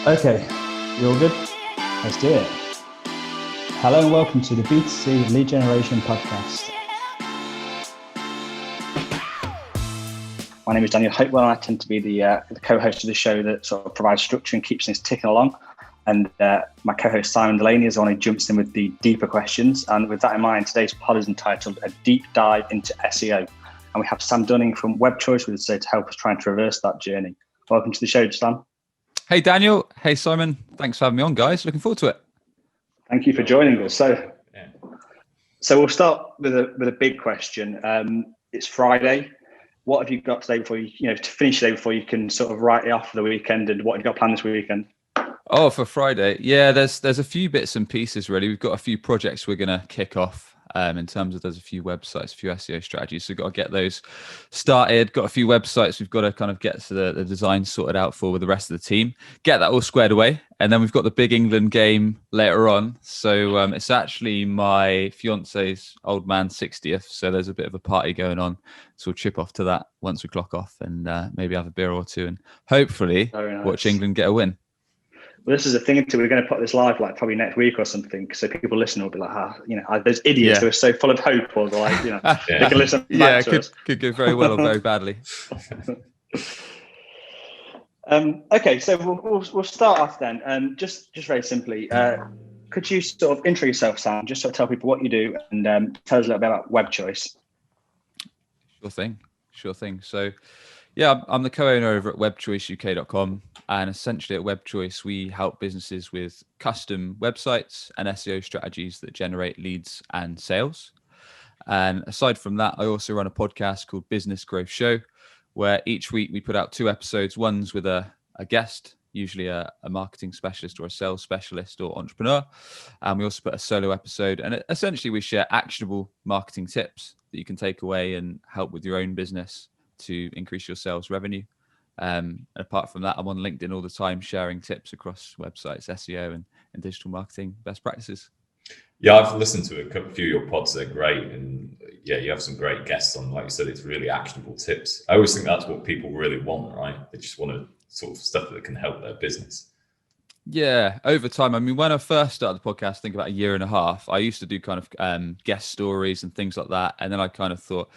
Okay, you all good? Let's do it. Hello and welcome to the B2C Lead Generation Podcast. My name is Daniel Hopewell and I tend to be the co-host of the show that sort of provides structure and keeps things ticking along. And my co-host Simon Delaney is the one who jumps in with the deeper questions. And with that in mind, today's pod is entitled A Deep Dive into SEO. And we have Sam Dunning from Web Choice with us today to help us try and traverse that journey. Welcome to the show, Sam. Hey, Daniel. Hey, Simon. Thanks for having me on, guys. Looking forward to it. Thank you for joining us. So we'll start with a big question. It's Friday. What have you got today before to finish today before you can sort of write it off for the weekend? And what have you got planned this weekend? Oh, for Friday. Yeah, there's a few bits and pieces, really. We've got a few projects we're going to kick off in terms of there's a few websites, a few SEO strategies. So we've got to get those started. Got a few websites we've got to kind of get to the design sorted out for with the rest of the team. Get that all squared away. And then we've got the big England game later on. So it's actually my fiance's old man's 60th. So there's a bit of a party going on. So we'll chip off to that once we clock off and maybe have a beer or two and hopefully watch England get a win. Well, this is the thing until we're going to put this live like probably next week or something. So people listening will be like, there's idiots who are so full of hope, or they're like, they can listen back to us. Could go very well or very badly. Okay, so we'll start off then. Just very simply, could you sort of intro yourself, Sam? Just sort of tell people what you do and tell us a little bit about Web Choice. Sure thing. So, yeah, I'm the co-owner over at webchoiceuk.com. And essentially at Web Choice, we help businesses with custom websites and SEO strategies that generate leads and sales. And aside from that, I also run a podcast called Business Growth Show, where each week we put out 2 episodes. One's with a guest, usually a marketing specialist or a sales specialist or entrepreneur. And we also put a solo episode. And essentially we share actionable marketing tips that you can take away and help with your own business to increase your sales revenue. And apart from that, I'm on LinkedIn all the time, sharing tips across websites, SEO and digital marketing best practices. Yeah, I've listened to a few of your pods. They're great. And yeah, you have some great guests on. Like you said, it's really actionable tips. I always think that's what people really want, right? They just want to sort of stuff that can help their business. Yeah, over time. I mean, when I first started the podcast, I think about a year and a half, I used to do kind of guest stories and things like that. And then I kind of thought,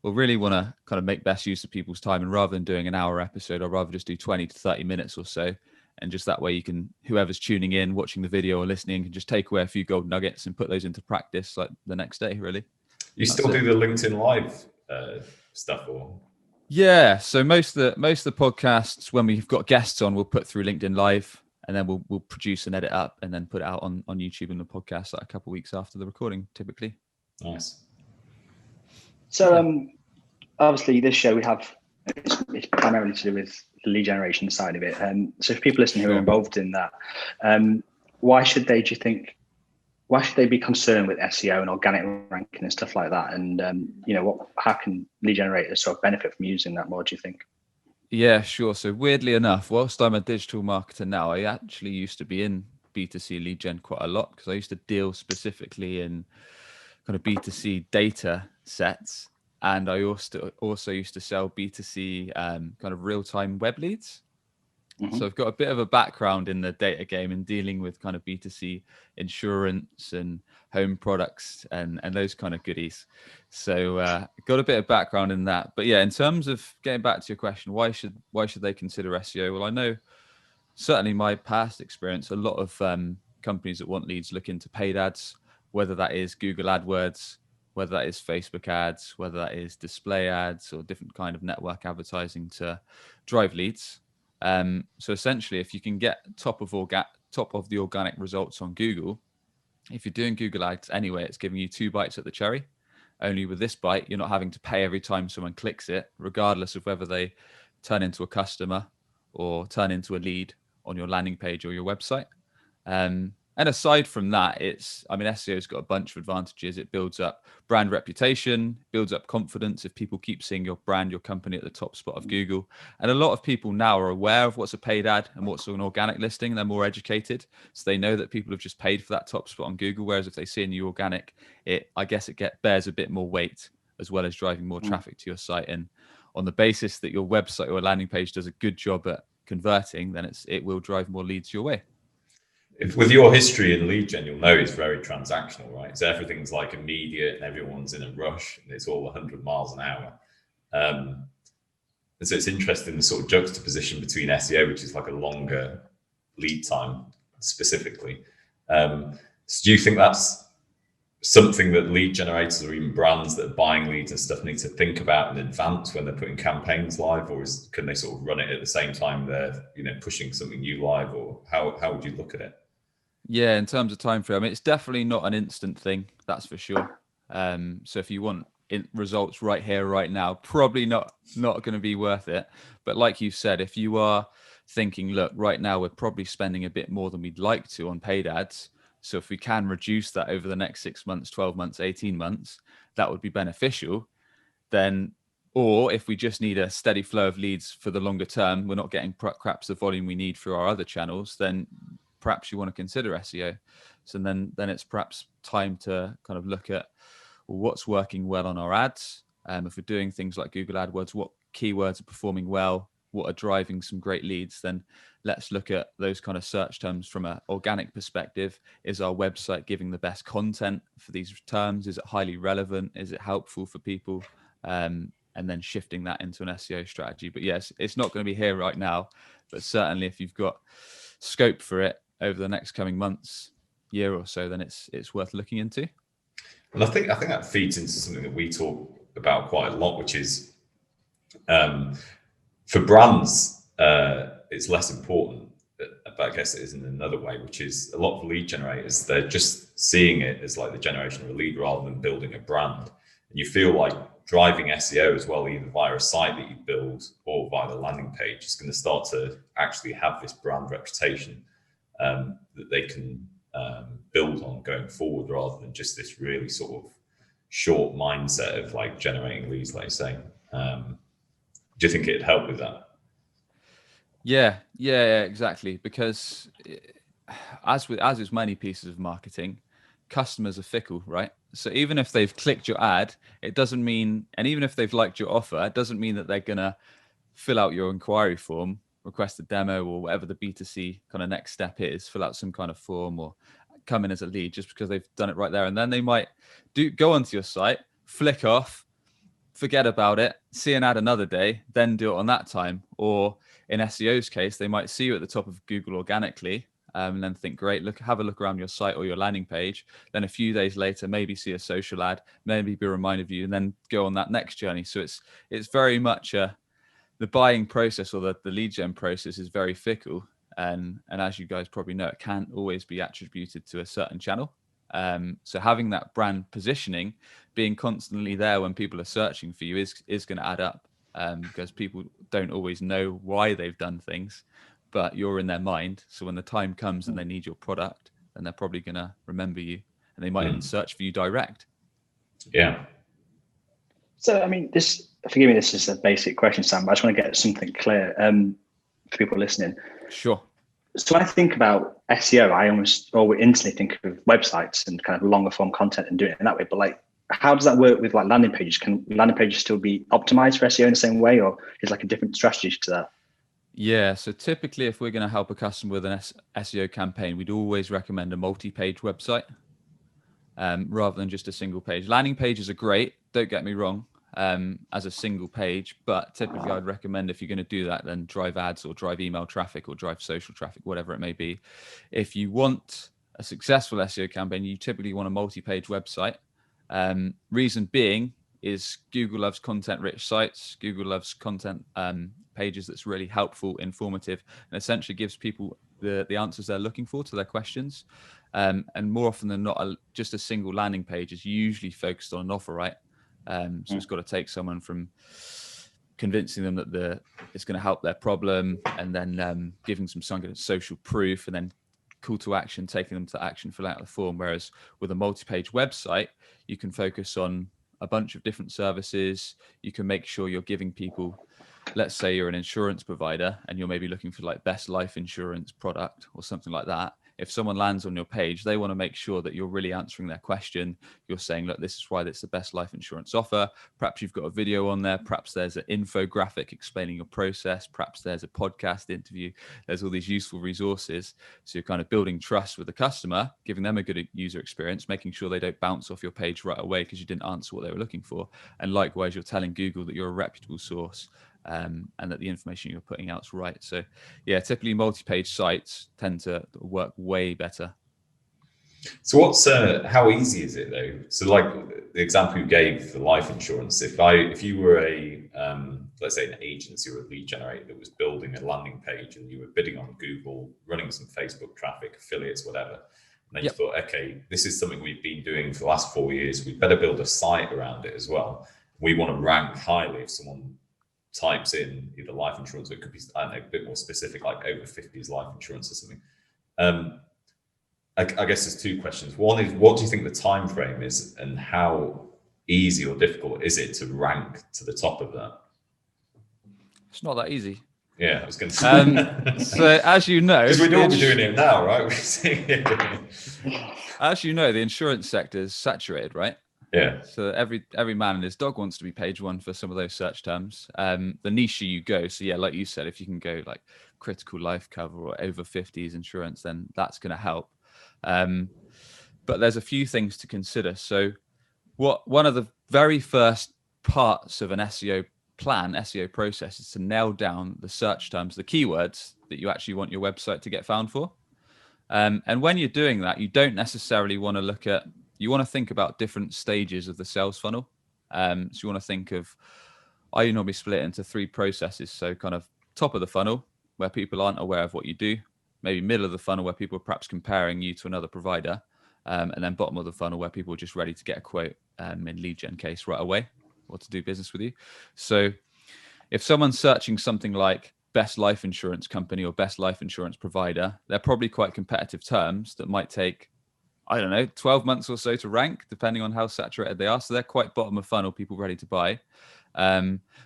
we'll really want to kind of make best use of people's time. And rather than doing an hour episode, I'd rather just do 20 to 30 minutes or so. And just that way you can, whoever's tuning in, watching the video or listening, can just take away a few gold nuggets and put those into practice like the next day, really. You still do the LinkedIn Live stuff or? Yeah. So most of the podcasts, when we've got guests on, we'll put through LinkedIn Live and then we'll produce and edit up and then put it out on YouTube and the podcast like a couple of weeks after the recording, typically. Nice. So obviously this show we have it's primarily to do with the lead generation side of it. So if people listening who are involved in that, why should they be concerned with SEO and organic ranking and stuff like that? And how can lead generators sort of benefit from using that more, do you think? Yeah, sure. So weirdly enough, whilst I'm a digital marketer now, I actually used to be in B2C lead gen quite a lot because I used to deal specifically in kind of B2C data sets. And I also used to sell B2C kind of real-time web leads. Mm-hmm. So I've got a bit of a background in the data game and dealing with kind of B2C insurance and home products and those kind of goodies. So got a bit of background in that. But yeah, in terms of getting back to your question, why should they consider SEO? Well, I know certainly my past experience, a lot of companies that want leads look into paid ads, whether that is Google AdWords, whether that is Facebook ads, whether that is display ads or different kind of network advertising to drive leads. So essentially, if you can get top of the organic results on Google, if you're doing Google ads anyway, it's giving you 2 bites at the cherry. Only with this bite, you're not having to pay every time someone clicks it, regardless of whether they turn into a customer or turn into a lead on your landing page or your website. And aside from that, SEO's got a bunch of advantages. It builds up brand reputation, builds up confidence if people keep seeing your brand, your company at the top spot of Google. And a lot of people now are aware of what's a paid ad and what's an organic listing. They're more educated. So they know that people have just paid for that top spot on Google. Whereas if they see a new organic, it bears a bit more weight as well as driving more traffic to your site. And on the basis that your website or landing page does a good job at converting, then it will drive more leads your way. If, with your history in lead gen, you'll know it's very transactional, right? So everything's like immediate and everyone's in a rush and it's all 100 miles an hour. And so it's interesting, the sort of juxtaposition between SEO, which is like a longer lead time specifically. So do you think that's something that lead generators or even brands that are buying leads and stuff need to think about in advance when they're putting campaigns live, or can they sort of run it at the same time they're pushing something new live, or how would you look at it? Yeah, in terms of time frame, I mean, it's definitely not an instant thing, that's for sure. So if you want results right here, right now, probably not going to be worth it. But like you said, if you are thinking, look, right now we're probably spending a bit more than we'd like to on paid ads, so if we can reduce that over the next 6 months, 12 months, 18 months, that would be beneficial. Then, or if we just need a steady flow of leads for the longer term, we're not getting perhaps the volume we need through our other channels, then perhaps you want to consider SEO. So then it's perhaps time to kind of look at what's working well on our ads. If we're doing things like Google AdWords, what keywords are performing well, what are driving some great leads, then let's look at those kind of search terms from an organic perspective. Is our website giving the best content for these terms? Is it highly relevant? Is it helpful for people? And then shifting that into an SEO strategy. But yes, it's not going to be here right now, but certainly if you've got scope for it over the next coming months, year or so, then it's worth looking into. And I think that feeds into something that we talk about quite a lot, which is for brands, it's less important, but I guess it is in another way, which is a lot of lead generators, they're just seeing it as like the generation of a lead rather than building a brand. And you feel like driving SEO as well, either via a site that you build or via the landing page, is going to start to actually have this brand reputation that they can build on going forward, rather than just this really sort of short mindset of like generating leads, like you say. Do you think it'd help with that? Yeah, exactly. Because as with many pieces of marketing, customers are fickle, right? So even if they've clicked your ad, it doesn't mean, and even if they've liked your offer, it doesn't mean that they're gonna fill out your inquiry form, request a demo, or whatever the B2C kind of next step is, fill out some kind of form or come in as a lead just because they've done it right there. And then they might go onto your site, flick off, forget about it, see an ad another day, then do it on that time. Or in SEO's case, they might see you at the top of Google organically, and then think, great, have a look around your site or your landing page. Then a few days later, maybe see a social ad, maybe be reminded of you, and then go on that next journey. So it's very much the buying process, or the lead gen process, is very fickle. And as you guys probably know, it can't always be attributed to a certain channel. So having that brand positioning, being constantly there when people are searching for you is going to add up, because people don't always know why they've done things, but you're in their mind. So when the time comes and they need your product, then they're probably going to remember you, and they might even search for you direct. Yeah. So, I mean, forgive me, this is a basic question, Sam, but I just want to get something clear for people listening. Sure. So when I think about SEO, I almost always instantly think of websites and kind of longer form content and doing it in that way. But like, how does that work with like landing pages? Can landing pages still be optimized for SEO in the same way, or is like a different strategy to that? Yeah, so typically if we're going to help a customer with an SEO campaign, we'd always recommend a multi-page website rather than just a single page. Landing pages are great, don't get me wrong, as a single page, but typically I'd recommend, if you're going to do that, then drive ads or drive email traffic or drive social traffic, whatever it may be. If you want a successful SEO campaign, you typically want a multi-page website. Reason being is Google loves content-rich sites. Google loves content pages that's really helpful, informative, and essentially gives people the answers they're looking for to their questions. And more often than not, just a single landing page is usually focused on an offer, right? So it's got to take someone from convincing them that it's going to help their problem, and then giving some social proof, and then call to action, taking them to action, fill out the form. Whereas with a multi-page website, you can focus on a bunch of different services. You can make sure you're giving people, let's say you're an insurance provider and you're maybe looking for like best life insurance product or something like that. if someone lands on your page, they want to make sure that you're really answering their question. You're saying, look, this is why it's the best life insurance offer. Perhaps you've got a video on there. Perhaps there's an infographic explaining your process. Perhaps there's a podcast interview. There's all these useful resources. So you're kind of building trust with the customer, giving them a good user experience, making sure they don't bounce off your page right away because you didn't answer what they were looking for. And likewise, you're telling Google that you're a reputable source, and that the information you're putting out is right. So yeah, typically multi-page sites tend to work way better. So how easy is it though? So like the example you gave for life insurance, if you were let's say an agency or a lead generator that was building a landing page and you were bidding on Google, running some Facebook traffic, affiliates, whatever, and then you thought, okay, this is something we've been doing for the last 4 years. We'd better build a site around it as well. We want to rank highly if someone types in either life insurance, or it could be, I don't know, a bit more specific, like over 50s life insurance or something. I guess there's two questions. One is, what do you think the time frame is, and how easy or difficult is it to rank to the top of that? It's not that easy. Yeah, I was going to say. So as you know, because we're all doing it now, right? As you know, the insurance sector is saturated, right? Yeah. So every man and his dog wants to be page one for some of those search terms. The niche you go, so yeah, like you said, if you can go like critical life cover or over 50s insurance, then that's going to help. But there's a few things to consider. So one of the very first parts of an SEO process is to nail down the search terms, the keywords that you actually want your website to get found for. And when you're doing that, you don't necessarily want to you want to think about different stages of the sales funnel. So you want to think of, I normally split it into 3 processes. So kind of top of the funnel, where people aren't aware of what you do, maybe middle of the funnel, where people are perhaps comparing you to another provider, and then bottom of the funnel, where people are just ready to get a quote, in lead gen case right away, or to do business with you. So if someone's searching something like best life insurance company or best life insurance provider, they're probably quite competitive terms that might take, I don't know, 12 months or so to rank, depending on how saturated they are. So they're quite bottom of funnel, people ready to buy.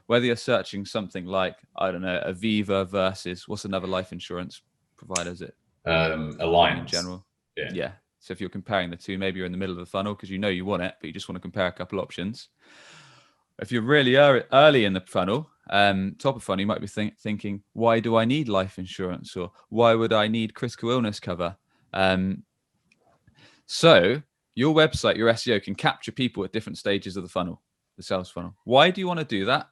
Whether you're searching something like, I don't know, Aviva versus, what's another life insurance provider, is it? Alliance. In general. Yeah. So if you're comparing the two, maybe you're in the middle of the funnel because you know you want it, but you just want to compare a couple options. If you're really early in the funnel, top of funnel, you might be thinking, why do I need life insurance? Or why would I need critical illness cover? So your website, your SEO can capture people at different stages of the funnel, the sales funnel. Why do you want to do that?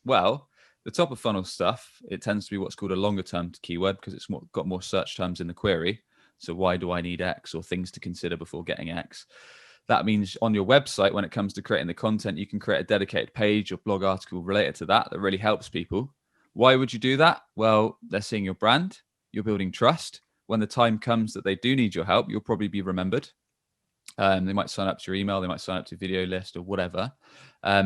Well, the top of funnel stuff, it tends to be what's called a longer term keyword because it's got more search terms in the query. So why do I need X, or things to consider before getting X? That means on your website, when it comes to creating the content, you can create a dedicated page or blog article related to that really helps people. Why would you do that? Well, they're seeing your brand, you're building trust. When the time comes that they do need your help, you'll probably be remembered. They might sign up to your email, they might sign up to your video list or whatever.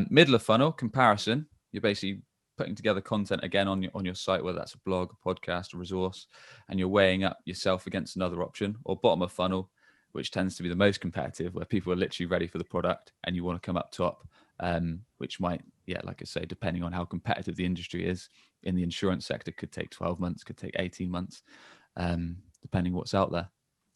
Middle of funnel, comparison. You're basically putting together content again on your site, whether that's a blog, a podcast, a resource, and you're weighing up yourself against another option. Or bottom of funnel, which tends to be the most competitive, where people are literally ready for the product and you want to come up top, which might, like I say, depending on how competitive the industry is in the insurance sector, could take 12 months, could take 18 months, depending what's out there.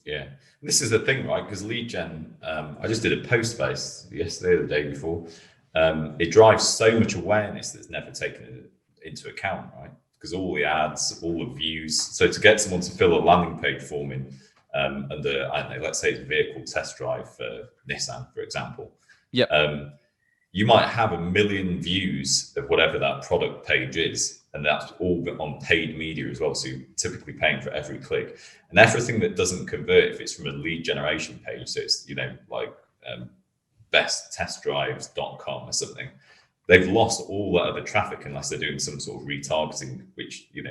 Yeah, this is the thing, right? Because lead gen, I just did a post base yesterday or the day before. It drives so much awareness that's never taken into account, right? Because all the ads, all the views. So to get someone to fill a landing page form in under, I don't know, let's say it's vehicle test drive for Nissan, for example. Yep. You might have 1 million views of whatever that product page is, and that's all on paid media as well. So you're typically paying for every click, and everything that doesn't convert, if it's from a lead generation page, so it's, like besttestdrives.com or something, they've lost all that other traffic unless they're doing some sort of retargeting, which, you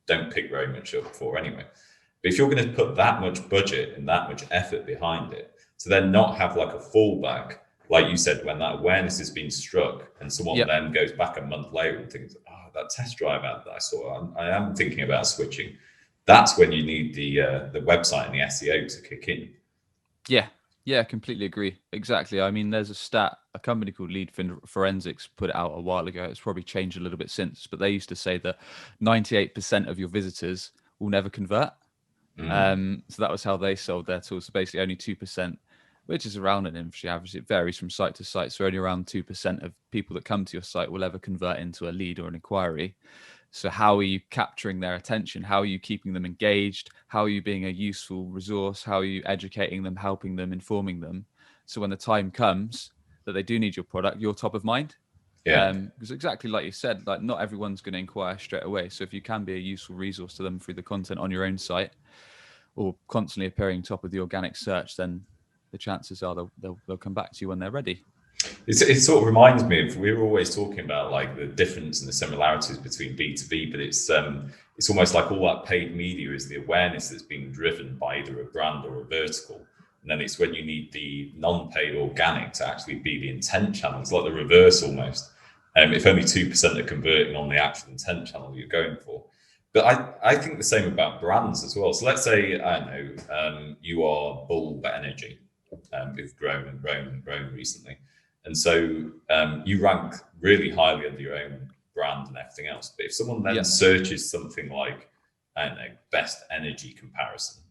don't pick very much up for anyway. But if you're going to put that much budget and that much effort behind it, to then not have like a fallback, like you said, when that awareness has been struck and someone then goes back a month later and thinks, oh, that test drive ad that I saw, I am thinking about switching. That's when you need the website and the SEO to kick in. Yeah, completely agree. Exactly. I mean, there's a stat, a company called Lead Forensics put it out a while ago. It's probably changed a little bit since, but they used to say that 98% of your visitors will never convert. So that was how they sold their tools. So basically only 2%, which is around an industry average. It varies from site to site. So only around 2% of people that come to your site will ever convert into a lead or an inquiry. So how are you capturing their attention? How are you keeping them engaged? How are you being a useful resource? How are you educating them, helping them, informing them? So when the time comes that they do need your product, you're top of mind. Yeah. Because exactly like you said, like not everyone's going to inquire straight away. So if you can be a useful resource to them through the content on your own site or constantly appearing top of the organic search, then the chances are they'll come back to you when they're ready. It sort of reminds me of, we were always talking about like the difference and the similarities between B2B, but it's almost like all that paid media is the awareness that's being driven by either a brand or a vertical. And then it's when you need the non-paid organic to actually be the intent channel. It's like the reverse almost. If only 2% are converting on the actual intent channel you're going for. But I think the same about brands as well. So let's say, I don't know, you are Bulb Energy. Who've grown and grown and grown recently. And so you rank really highly under your own brand and everything else. But if someone then searches something like, I don't know, best energy comparison,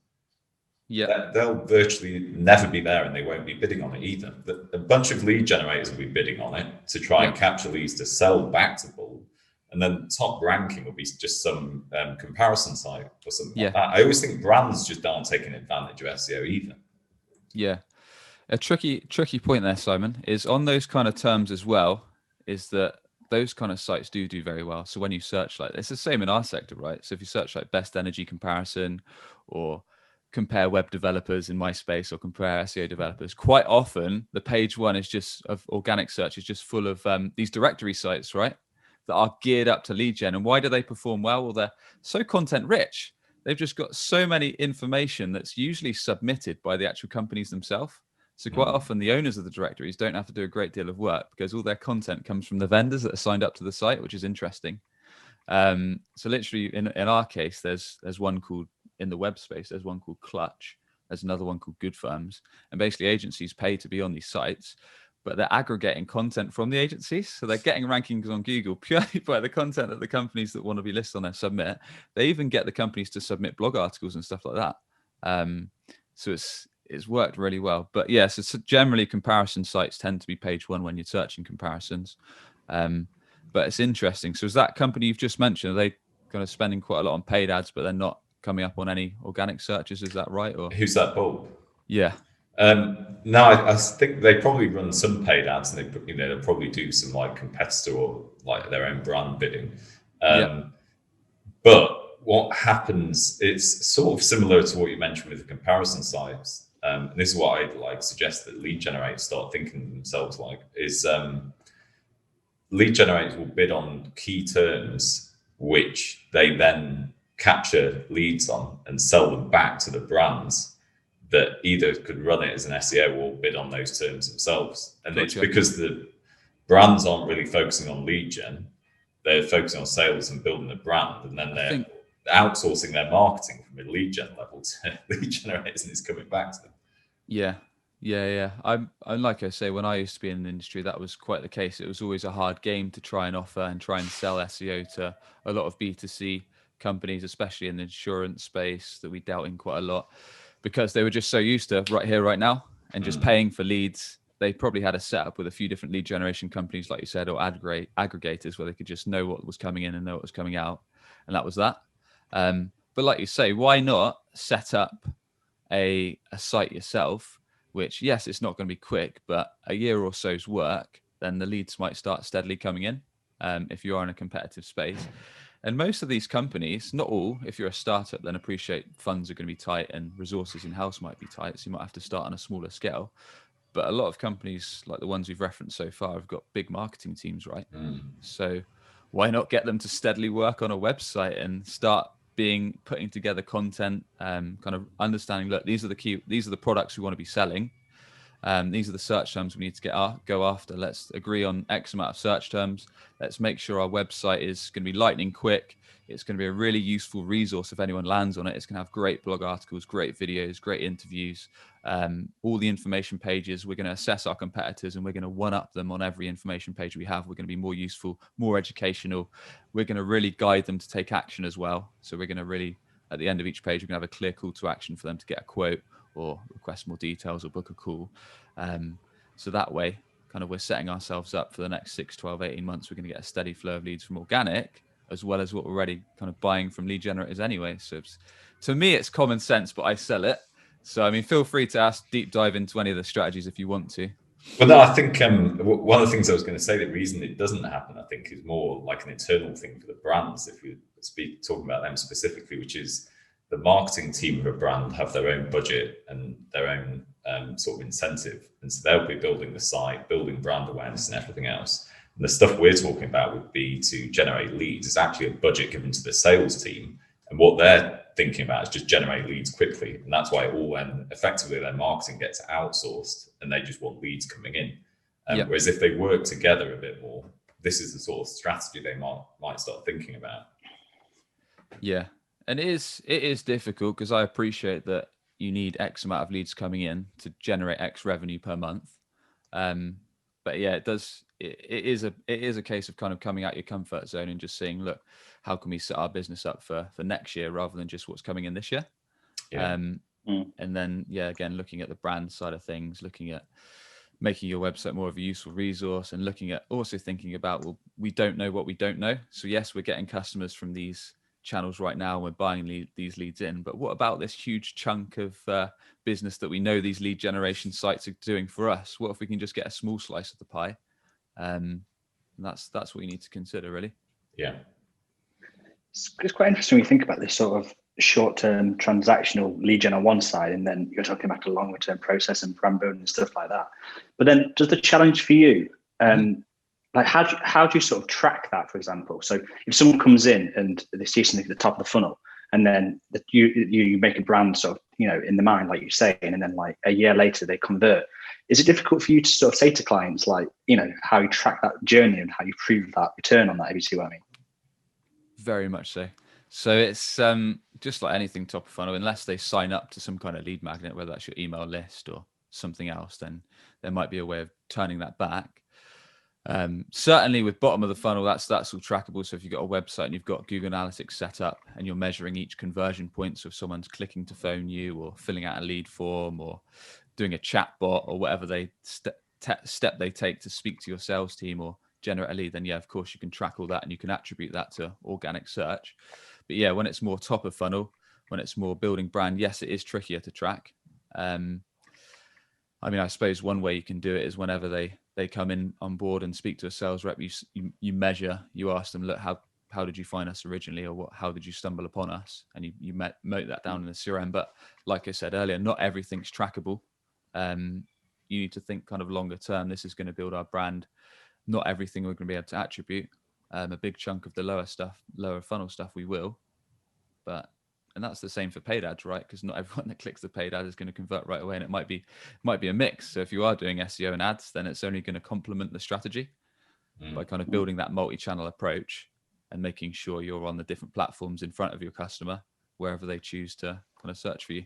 they'll virtually never be there and they won't be bidding on it either. A bunch of lead generators will be bidding on it to try and capture leads to sell back to Bulb. And then top ranking will be just some comparison site or something like that. I always think brands just aren't taking advantage of SEO either. Yeah. A tricky point there, Simon, is on those kind of terms as well, is that those kind of sites do very well. So when you search like, it's the same in our sector, right? So if you search like best energy comparison or compare web developers in my space or compare SEO developers, quite often the page one is just of organic search is just full of these directory sites, right? That are geared up to lead gen. And why do they perform well? Well, they're so content rich. They've just got so many information that's usually submitted by the actual companies themselves. So quite often the owners of the directories don't have to do a great deal of work because all their content comes from the vendors that are signed up to the site, which is interesting. So literally in our case, there's one called, in the web space, there's one called Clutch. There's another one called Good Firms. And basically agencies pay to be on these sites, but they're aggregating content from the agencies. So they're getting rankings on Google purely by the content that the companies that want to be listed on there submit. They even get the companies to submit blog articles and stuff like that. So it's worked really well. But yes, it's generally comparison sites tend to be page one when you're searching comparisons. But it's interesting. So is that company you've just mentioned, are they kind of spending quite a lot on paid ads, but they're not coming up on any organic searches? Is that right? Or who's that Bulb? Yeah. No, I think they probably run some paid ads, and they'll probably do some like competitor or like their own brand bidding. But what happens? It's sort of similar to what you mentioned with the comparison sites. And this is what I'd like suggest that lead generators start thinking themselves like is lead generators will bid on key terms which they then capture leads on and sell them back to the brands that either could run it as an SEO or bid on those terms themselves. And it's because the brands aren't really focusing on lead gen, they're focusing on sales and building the brand, and then they're outsourcing their marketing from a lead gen level to lead generators, and it's coming back to them. Yeah. I'm like I say, when I used to be in the industry, that was quite the case. It was always a hard game to try and offer and try and sell SEO to a lot of B2C companies, especially in the insurance space that we dealt in quite a lot, because they were just so used to right here, right now, and just paying for leads. They probably had a setup with a few different lead generation companies, like you said, or aggregators where they could just know what was coming in and know what was coming out. And that was that. But like you say, why not set up a site yourself, which, yes, it's not going to be quick, but a year or so's work, then the leads might start steadily coming in if you are in a competitive space. And most of these companies, not all, if you're a startup, then appreciate funds are going to be tight and resources in-house might be tight. So you might have to start on a smaller scale. But a lot of companies, like the ones we've referenced so far, have got big marketing teams, right? So why not get them to steadily work on a website and start putting together content, kind of understanding, look, these are the products we want to be selling. These are the search terms we need to go after. Let's agree on X amount of search terms. Let's make sure our website is going to be lightning quick. It's going to be a really useful resource if anyone lands on it. It's going to have great blog articles, great videos, great interviews, all the information pages. We're going to assess our competitors and we're going to one-up them on every information page we have. We're going to be more useful, more educational. We're going to really guide them to take action as well. So we're going to really at the end of each page, we can have a clear call to action for them to get a quote or request more details or book a call. So that way, kind of we're setting ourselves up for the next 6, 12, 18 months. We're going to get a steady flow of leads from organic, as well as what we're already kind of buying from lead generators anyway. So to me, it's common sense, but I sell it. So, I mean, feel free to deep dive into any of the strategies if you want to. Well, no, I think one of the things I was going to say, the reason it doesn't happen, I think, is more like an internal thing for the brands. If we talking about them specifically, which is the marketing team of a brand have their own budget and their own sort of incentive, and so they'll be building the site, building brand awareness, and everything else. And the stuff we're talking about would be to generate leads. It's actually a budget given to the sales team, and what they're thinking about is just generate leads quickly, and that's why all then effectively their marketing gets outsourced, and they just want leads coming in. Whereas if they work together a bit more, this is the sort of strategy they might start thinking about. Yeah, and it is difficult because I appreciate that you need X amount of leads coming in to generate X revenue per month. But yeah, it is a case of kind of coming out your comfort zone and just saying, look, how can we set our business up for next year rather than just what's coming in this year? Yeah. And then, yeah, again, looking at the brand side of things, looking at making your website more of a useful resource, and looking at also thinking about, well, we don't know what we don't know. So yes, we're getting customers from these channels right now, and we're buying these leads in, but what about this huge chunk of business that we know these lead generation sites are doing for us? What if we can just get a small slice of the pie? And that's what you need to consider, really. Yeah, it's quite interesting when you think about this sort of short-term transactional lead gen on one side, and then you're talking about a longer-term process and brand building and stuff like that. But then, does the challenge for you, like how do you sort of track that, for example? So if someone comes in and they see something at the top of the funnel, and then you make a brand sort of, in the mind, like you're saying, and then like a year later they convert, is it difficult for you to sort of say to clients, like, how you track that journey and how you prove that return on that, if you see what I mean? Very much so. So it's just like anything top of funnel, unless they sign up to some kind of lead magnet, whether that's your email list or something else, then there might be a way of turning that back. Certainly with bottom of the funnel, that's all trackable. So if you've got a website and you've got Google Analytics set up and you're measuring each conversion point, so if someone's clicking to phone you or filling out a lead form or doing a chat bot or whatever they step they take to speak to your sales team or generate a lead, then yeah, of course you can track all that and you can attribute that to organic search. But yeah, when it's more top of funnel, when it's more building brand, yes, it is trickier to track. I mean, I suppose one way you can do it is whenever they come in on board and speak to a sales rep, you measure, you ask them, look, how did you find us originally, or how did you stumble upon us? And you note that down in the CRM. But like I said earlier, not everything's trackable. You need to think kind of longer term. This is going to build our brand. Not everything we're going to be able to attribute. A big chunk of the lower funnel stuff we will. And that's the same for paid ads, right? Because not everyone that clicks the paid ad is going to convert right away, and it might be a mix. So if you are doing SEO and ads, then it's only going to complement the strategy by kind of building that multi-channel approach and making sure you're on the different platforms in front of your customer wherever they choose to kind of search for you.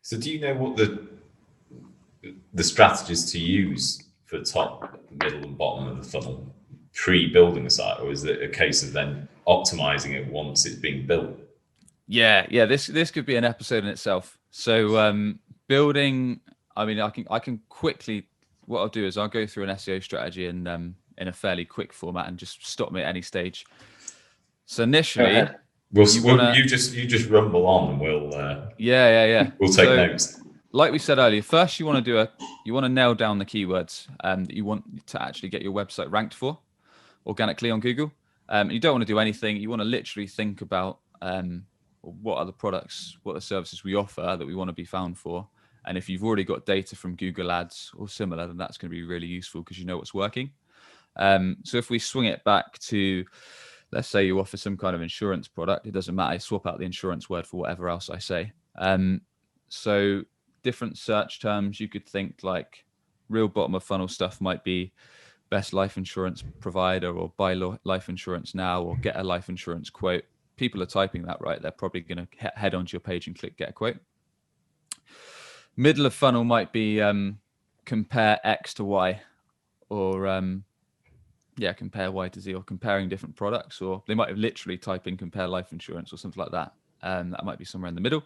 So do you know what the strategies to use for top, middle, and bottom of the funnel pre-building the site, or is it a case of then optimizing it once it's being built? Yeah. This could be an episode in itself. So building, I mean, I can quickly. What I'll do is I'll go through an SEO strategy in a fairly quick format and just stop me at any stage. So initially, you just rumble on, and we'll we'll take notes. Like we said earlier, first you want to nail down the keywords that you want to actually get your website ranked for organically on Google. You don't want to do anything. You want to literally think about what are the products, what are the services we offer that we want to be found for. And if you've already got data from Google Ads or similar, then that's going to be really useful because you know what's working. So if we swing it back to, let's say you offer some kind of insurance product, it doesn't matter. I swap out the insurance word for whatever else I say. So different search terms, you could think like real bottom of funnel stuff might be best life insurance provider, or buy life insurance now, or get a life insurance quote. People are typing that, right? They're probably going to head onto your page and click get a quote. Middle of funnel might be compare X to Y, or compare Y to Z, or comparing different products, or they might have literally typed in compare life insurance or something like that. That might be somewhere in the middle.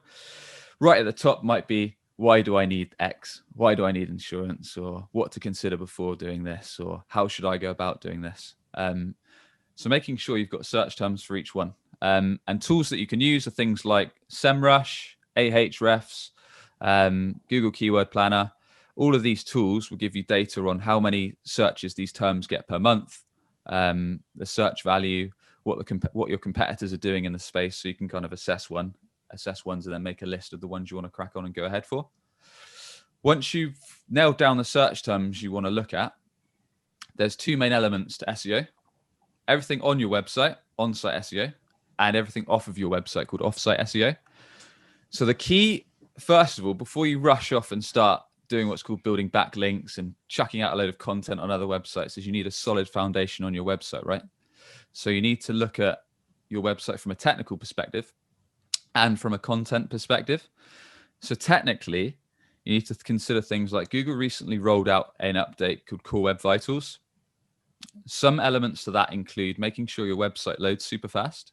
Right at the top might be, why do I need X? Why do I need insurance? Or what to consider before doing this? Or how should I go about doing this? So making sure you've got search terms for each one. And tools that you can use are things like SEMrush, Ahrefs, Google Keyword Planner. All of these tools will give you data on how many searches these terms get per month, the search value, what your competitors are doing in the space, so you can kind of assess ones and then make a list of the ones you want to crack on and go ahead for. Once you've nailed down the search terms you want to look at, there's two main elements to SEO. Everything on your website, on-site SEO, and everything off of your website called off-site SEO. So the key, first of all, before you rush off and start doing what's called building backlinks and chucking out a load of content on other websites, is you need a solid foundation on your website, right? So you need to look at your website from a technical perspective and from a content perspective. So technically, you need to consider things like Google recently rolled out an update called Core Web Vitals. Some elements to that include making sure your website loads super fast.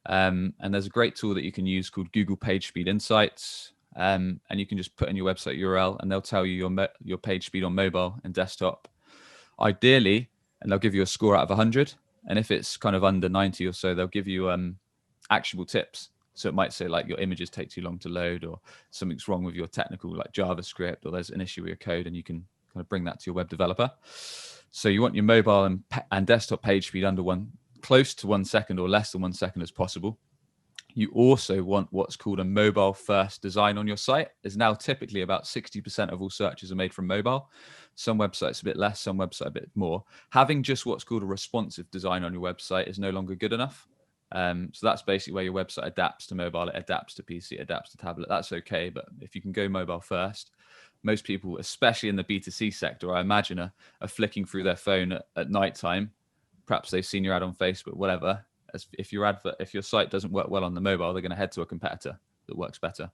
And there's a great tool that you can use called Google PageSpeed Insights. And you can just put in your website URL and they'll tell you your page speed on mobile and desktop. Ideally, and they'll give you a score out of 100. And if it's kind of under 90 or so, they'll give you actionable tips. So it might say like your images take too long to load, or something's wrong with your technical like JavaScript, or there's an issue with your code, and you can kind of bring that to your web developer. So you want your mobile and desktop page speed under close to 1 second or less than 1 second as possible. You also want what's called a mobile first design on your site. Is now typically about 60% of all searches are made from mobile. Some websites a bit less, some websites a bit more. Having just what's called a responsive design on your website is no longer good enough. So that's basically where your website adapts to mobile, it adapts to PC, it adapts to tablet. That's okay, but if you can go mobile first, most people, especially in the B2C sector, I imagine, are flicking through their phone at night time. Perhaps they've seen your ad on Facebook, whatever. If your site doesn't work well on the mobile, they're going to head to a competitor that works better.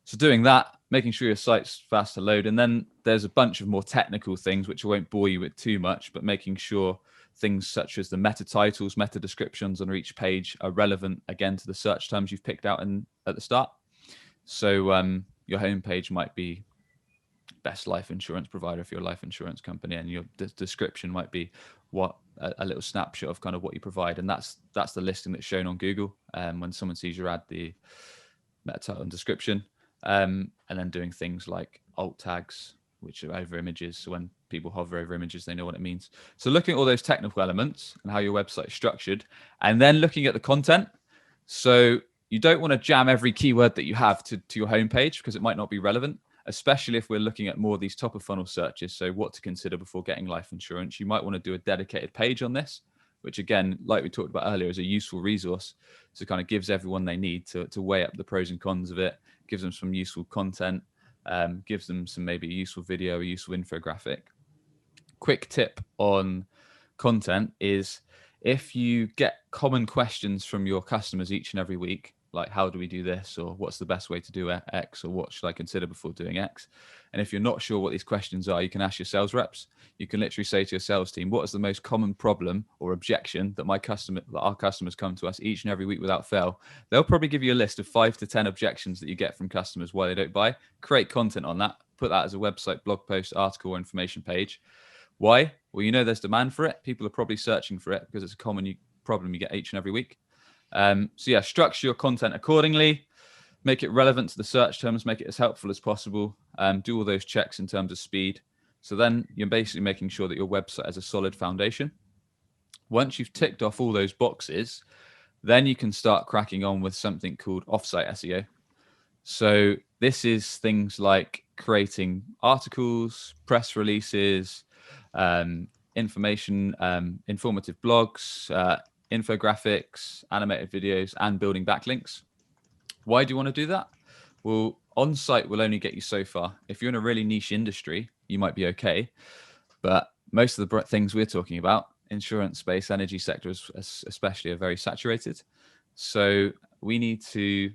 So doing that, making sure your site's fast to load. And then there's a bunch of more technical things, which I won't bore you with too much, but making sure things such as the meta titles, meta descriptions on each page are relevant, again, to the search terms you've picked out at the start. So your homepage might be best life insurance provider if you're a life insurance company, and your description might be a little snapshot of kind of what you provide. And that's the listing that's shown on Google when someone sees your ad, the meta title and description. And then doing things like alt tags, which are over images. So when people hover over images, they know what it means. So looking at all those technical elements and how your website is structured, and then looking at the content. So you don't want to jam every keyword that you have to your homepage, because it might not be relevant, especially if we're looking at more of these top of funnel searches. So what to consider before getting life insurance. You might want to do a dedicated page on this, which again, like we talked about earlier, is a useful resource. So it kind of gives everyone they need to weigh up the pros and cons of it, gives them some useful content, gives them some maybe a useful video, a useful infographic. Quick tip on content is, if you get common questions from your customers each and every week, like how do we do this, or what's the best way to do X, or what should I consider before doing X? And if you're not sure what these questions are, you can ask your sales reps. You can literally say to your sales team, what is the most common problem or objection that our customers come to us each and every week without fail? They'll probably give you a list of 5 to 10 objections that you get from customers why they don't buy. Create content on that. Put that as a website, blog post, article, or information page. Why? Well, there's demand for it. People are probably searching for it because it's a common problem you get each and every week. So yeah, structure your content accordingly, make it relevant to the search terms, make it as helpful as possible, do all those checks in terms of speed. So then you're basically making sure that your website has a solid foundation. Once you've ticked off all those boxes, then you can start cracking on with something called offsite SEO. So this is things like creating articles, press releases, informative blogs, infographics, animated videos, and building backlinks. Why do you want to do that? Well, on-site will only get you so far. If you're in a really niche industry, you might be okay. But most of the things we're talking about, insurance space, energy sectors especially, are very saturated. So we need to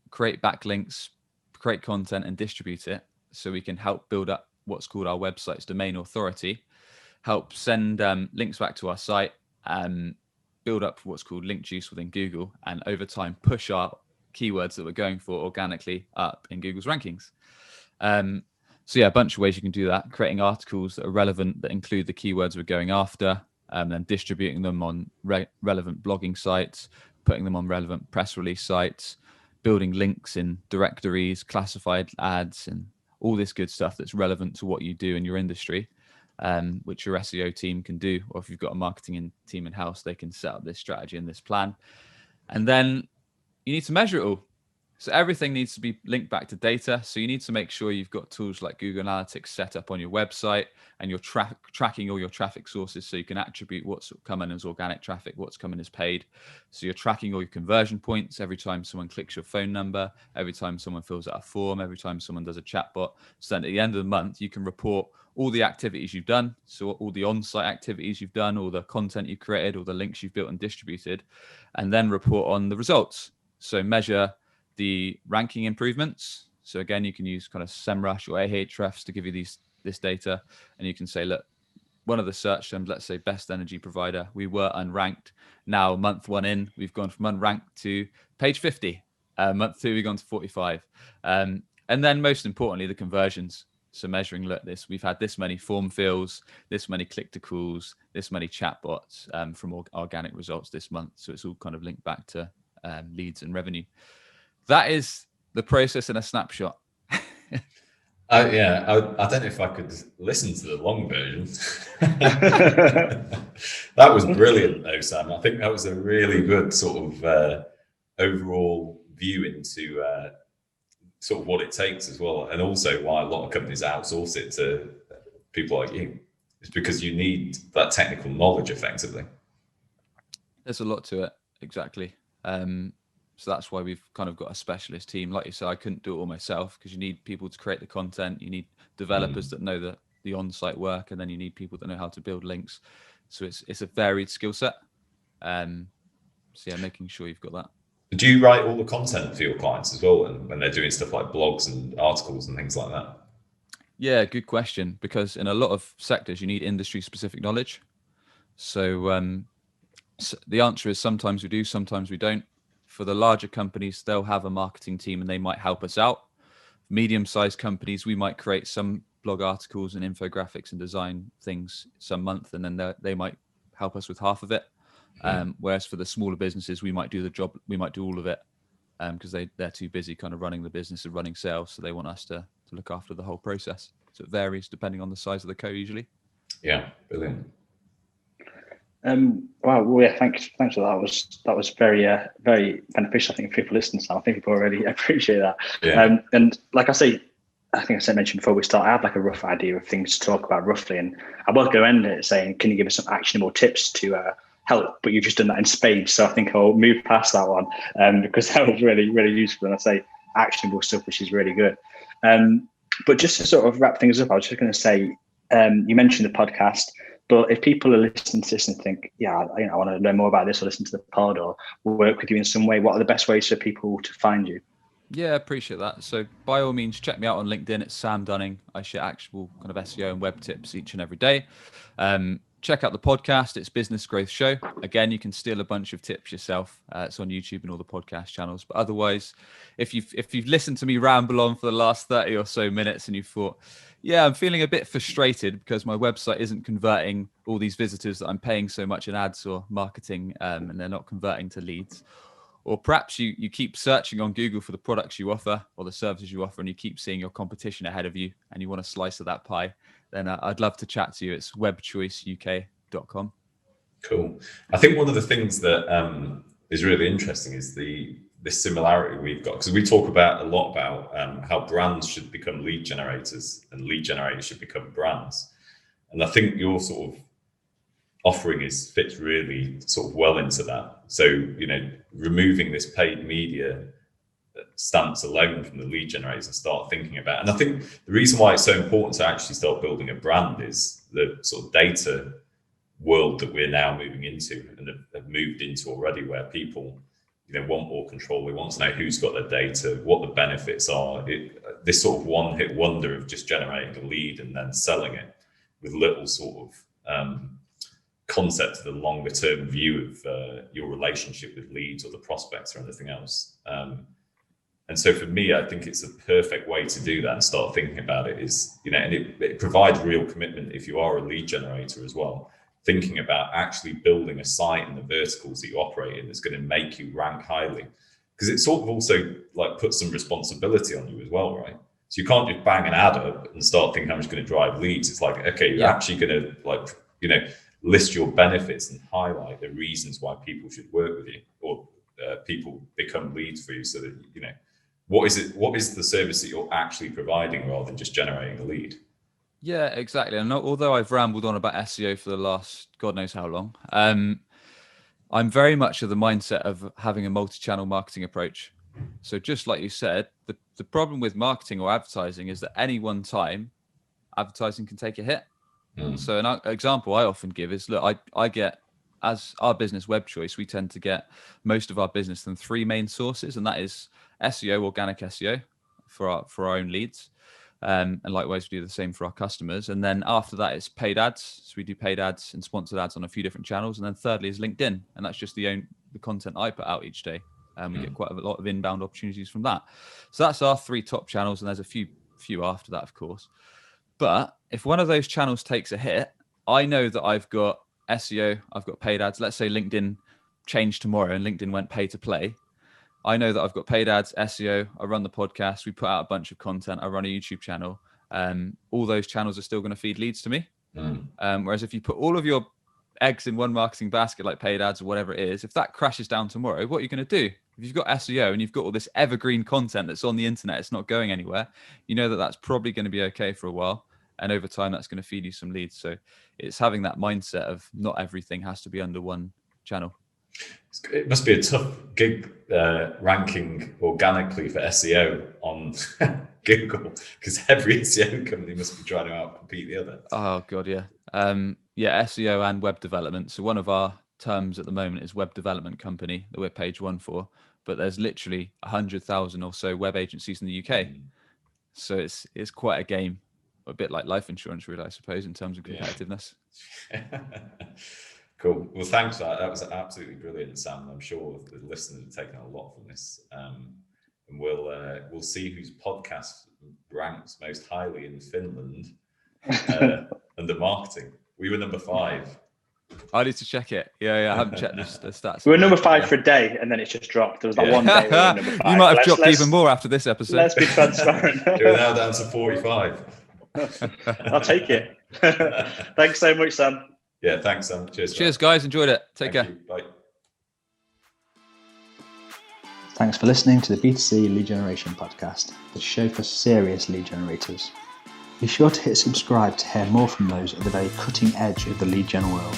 create backlinks, create content, and distribute it so we can help build up what's called our website's domain authority, help send links back to our site, build up what's called link juice within Google, and over time push our keywords that we're going for organically up in Google's rankings. So yeah, a bunch of ways you can do that. Creating articles that are relevant, that include the keywords we're going after, then distributing them on relevant blogging sites, putting them on relevant press release sites, building links in directories, classified ads, and all this good stuff that's relevant to what you do in your industry, which your SEO team can do. Or if you've got a marketing team in-house, they can set up this strategy and this plan. And then you need to measure it all. So everything needs to be linked back to data. So you need to make sure you've got tools like Google Analytics set up on your website, and you're tracking all your traffic sources, so you can attribute what's coming as organic traffic, what's coming as paid. So you're tracking all your conversion points every time someone clicks your phone number, every time someone fills out a form, every time someone does a chatbot. So then at the end of the month, you can report all the activities you've done. So all the on-site activities you've done, all the content you've created, all the links you've built and distributed, and then report on the results. So measure the ranking improvements. So again, you can use kind of SEMrush or Ahrefs to give you this data, and you can say, look, one of the search terms, let's say best energy provider, we were unranked. Now month 1 in, we've gone from unranked to page 50. Month 2, we've gone to 45. And then most importantly, the conversions. So measuring, look, we've had this many form fills, this many click to calls, this many chatbots from organic results this month. So it's all kind of linked back to leads and revenue. That is the process in a snapshot. I don't know if I could listen to the long version. That was brilliant, though, Sam. I think that was a really good sort of overall view into sort of what it takes as well, and also why a lot of companies outsource it to people like you. It's because you need that technical knowledge, effectively. There's a lot to it, exactly. So that's why we've kind of got a specialist team. Like you said, I couldn't do it all myself, because you need people to create the content. You need developers that know the on-site work, and then you need people that know how to build links. So it's a varied skill set. So yeah, making sure you've got that. Do you write all the content for your clients as well, and when they're doing stuff like blogs and articles and things like that? Yeah, good question. Because in a lot of sectors, you need industry-specific knowledge. So the answer is sometimes we do, sometimes we don't. For the larger companies, they'll have a marketing team and they might help us out. Medium-sized companies, we might create some blog articles and infographics and design things some month, and then they might help us with half of it. Whereas for the smaller businesses, we might do the job, we might do all of it, because they're too busy kind of running the business and running sales. So they want us to look after the whole process. So it varies depending on the size of the co usually. Yeah, brilliant. Wow, well, yeah, thanks for that. That was very very beneficial. I think if people listen to that, I think people already appreciate that. Yeah. And like I mentioned before we start, I have like a rough idea of things to talk about roughly, and I will go end it saying, can you give us some actionable tips to help? But you've just done that in spades, so I think I'll move past that one because that was really, really useful. And I say actionable stuff, which is really good. But just to sort of wrap things up, I was just going to say, you mentioned the podcast. But if people are listening to this and think, yeah, I want to learn more about this, or listen to the pod, or work with you in some way, what are the best ways for people to find you? Yeah, I appreciate that. So by all means, check me out on LinkedIn. It's Sam Dunning. I share actual kind of SEO and web tips each and every day. Check out the podcast. It's Business Growth Show. Again, you can steal a bunch of tips yourself. It's on YouTube and all the podcast channels. But otherwise, if you've listened to me ramble on for the last 30 or so minutes and you thought, yeah, I'm feeling a bit frustrated because my website isn't converting all these visitors that I'm paying so much in ads or marketing, and they're not converting to leads. Or perhaps you keep searching on Google for the products you offer or the services you offer, and you keep seeing your competition ahead of you and you want a slice of that pie, then I'd love to chat to you. It's webchoiceuk.com. Cool. I think one of the things that is really interesting is this similarity we've got, because we talk a lot about how brands should become lead generators and lead generators should become brands. And I think your sort of offering fits really sort of well into that. So, removing this paid media stance alone from the lead generators and start thinking about, and I think the reason why it's so important to actually start building a brand is the sort of data world that we're now moving into and have moved into already, where people want more control. They want to know who's got their data, what the benefits are. This sort of one-hit wonder of just generating a lead and then selling it with little sort of concept of the longer term view of your relationship with leads or the prospects or anything else. And so for me, I think it's a perfect way to do that and start thinking about it is, and it provides real commitment if you are a lead generator as well, thinking about actually building a site and the verticals that you operate in that's going to make you rank highly. Because it sort of also like puts some responsibility on you as well, right? So you can't just bang an ad up and start thinking I'm just going to drive leads. It's like, okay, you're actually going to list your benefits and highlight the reasons why people should work with you or people become leads for you, so that what is the service that you're actually providing rather than just generating a lead. Yeah, exactly. And although I've rambled on about SEO for the last God knows how long, I'm very much of the mindset of having a multi-channel marketing approach. So just like you said, the problem with marketing or advertising is that any one time advertising can take a hit. So an example I often give is, look, I get, as our business Web Choice, we tend to get most of our business from 3 main sources, and that is SEO, organic SEO for our own leads. And likewise, we do the same for our customers. And then after that, it's paid ads. So we do paid ads and sponsored ads on a few different channels. And then thirdly is LinkedIn. And that's just the content I put out each day. And we get quite a lot of inbound opportunities from that. So that's our 3 top channels. And there's a few after that, of course. But if one of those channels takes a hit, I know that I've got SEO, I've got paid ads. Let's say LinkedIn changed tomorrow and LinkedIn went pay to play. I know that I've got paid ads, SEO, I run the podcast, we put out a bunch of content, I run a YouTube channel. All those channels are still going to feed leads to me. Whereas if you put all of your eggs in one marketing basket, like paid ads or whatever it is, if that crashes down tomorrow, what are you going to do? If you've got SEO and you've got all this evergreen content that's on the internet, it's not going anywhere, you know that that's probably going to be okay for a while. And over time, that's going to feed you some leads. So it's having that mindset of not everything has to be under one channel. It must be a tough gig ranking organically for SEO on Google, because every SEO company must be trying to outcompete the other. Oh, God, yeah. SEO and web development. So one of our terms at the moment is web development company that we're page 1 for. But there's literally 100,000 or so web agencies in the UK. So it's quite a game. A bit like life insurance, really, I suppose, in terms of competitiveness. Yeah. Cool. Well, thanks for that. That was absolutely brilliant, Sam. I'm sure the listeners have taken a lot from this. And we'll see whose podcast ranks most highly in Finland under marketing. We were number 5. I need to check it. Yeah, I haven't checked the stats. We were number 5 for a day, and then it just dropped. There was one day we were number 5. You might have dropped even more after this episode. Let's be transparent. We're now down to 45. I'll take it. Thanks so much, Sam. Yeah, thanks, Sam. Cheers, guys. Enjoyed it. Take care. Bye. Thanks for listening to the B2C Lead Generation Podcast, the show for serious lead generators. Be sure to hit subscribe to hear more from those at the very cutting edge of the lead gen world.